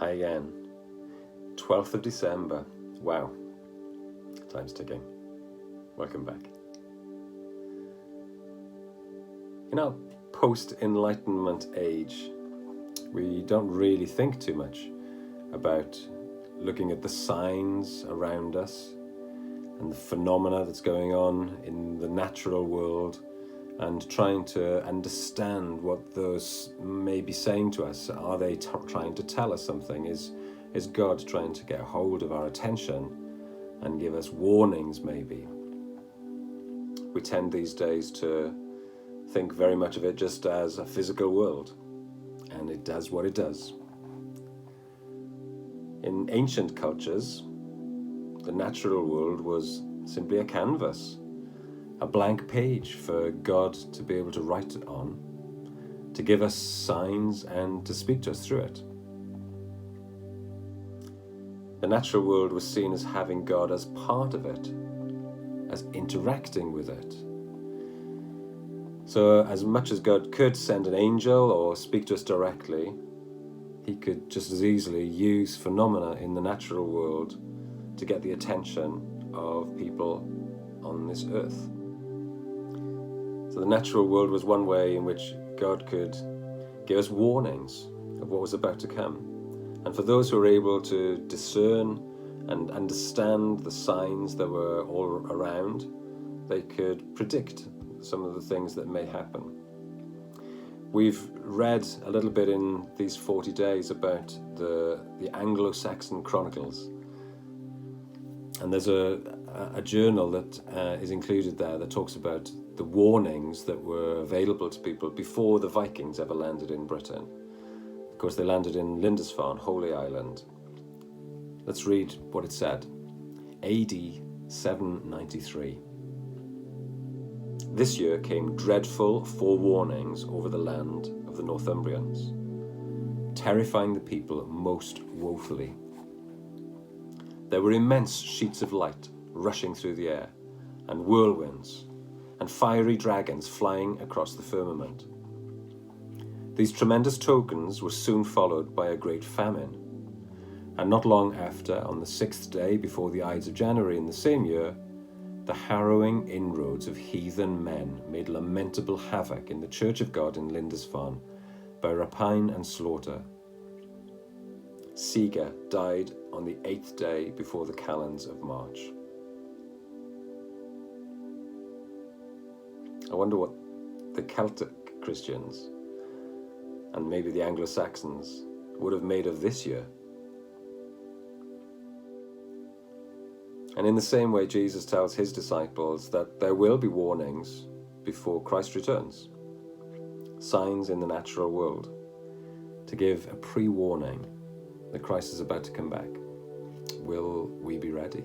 Hi again. 12th of December. Wow. Time's ticking. Welcome back. In our post-Enlightenment age, we don't really think too much about looking at the signs around us and the phenomena that's going on in the natural world and trying to understand what those may be saying to us. Are they trying to tell us something? Is God trying to get hold of our attention and give us warnings maybe? We tend these days to think very much of it just as a physical world, and it does what it does. In ancient cultures, the natural world was simply a canvas, a blank page for God to be able to write on, to give us signs and to speak to us through it. The natural world was seen as having God as part of it, as interacting with it. So as much as God could send an angel or speak to us directly, he could just as easily use phenomena in the natural world to get the attention of people on this earth. So the natural world was one way in which God could give us warnings of what was about to come. And for those who were able to discern and understand the signs that were all around, they could predict some of the things that may happen. We've read a little bit in these 40 days about the Anglo-Saxon Chronicles. And there's a journal that is included there that talks about the warnings that were available to people before the Vikings ever landed in Britain. Of course, they landed in Lindisfarne, Holy Island. Let's read what it said. AD 793. This year came dreadful forewarnings over the land of the Northumbrians, terrifying the people most woefully. There were immense sheets of light rushing through the air, and whirlwinds, and fiery dragons flying across the firmament. These tremendous tokens were soon followed by a great famine, and not long after, on the 6th day before the Ides of January in the same year, the harrowing inroads of heathen men made lamentable havoc in the Church of God in Lindisfarne by rapine and slaughter. Seeger died on the 8th day before the calends of March. I wonder what the Celtic Christians and maybe the Anglo-Saxons would have made of this year. And in the same way, Jesus tells his disciples that there will be warnings before Christ returns, signs in the natural world, to give a pre-warning that Christ is about to come back. Will we be ready?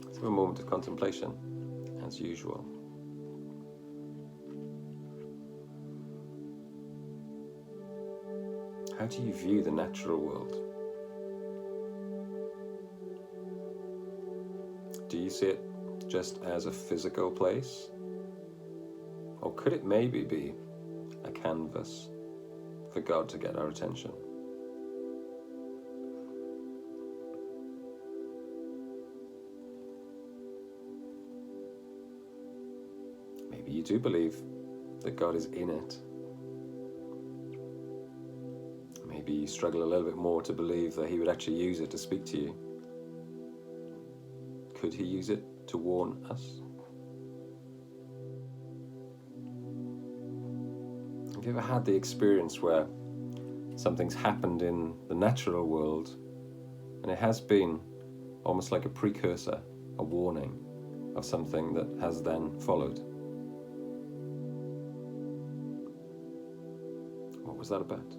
Let's have a moment of contemplation, as usual. How do you view the natural world? Do you see it just as a physical place? Or could it maybe be a canvas for God to get our attention? Maybe you do believe that God is in it. Maybe you struggle a little bit more to believe that he would actually use it to speak to you. Could he use it to warn us? Have you ever had the experience where something's happened in the natural world and it has been almost like a precursor, a warning of something that has then followed? What was that about?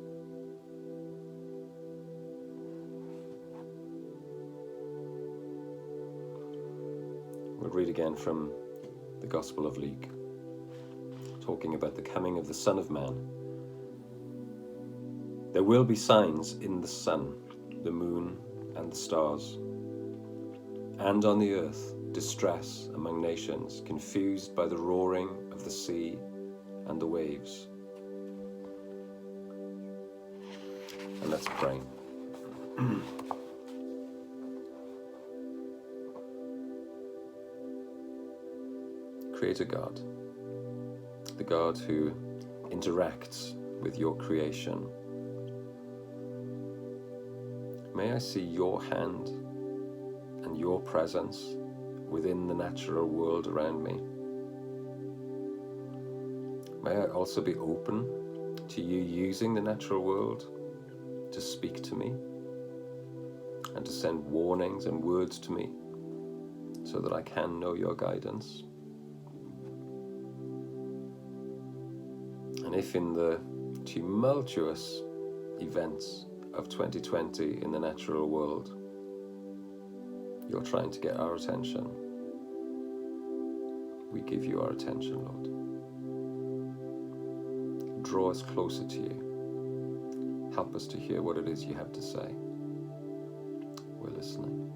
We'll read again from the Gospel of Luke, talking about the coming of the Son of Man. There will be signs in the sun, the moon, and the stars, and on the earth distress among nations, confused by the roaring of the sea and the waves. And let's pray. Creator God, the God who interacts with your creation, may I see your hand and your presence within the natural world around me. May I also be open to you using the natural world to speak to me and to send warnings and words to me so that I can know your guidance. And if in the tumultuous events of 2020 in the natural world, you're trying to get our attention, we give you our attention, Lord. Draw us closer to you. Help us to hear what it is you have to say. We're listening.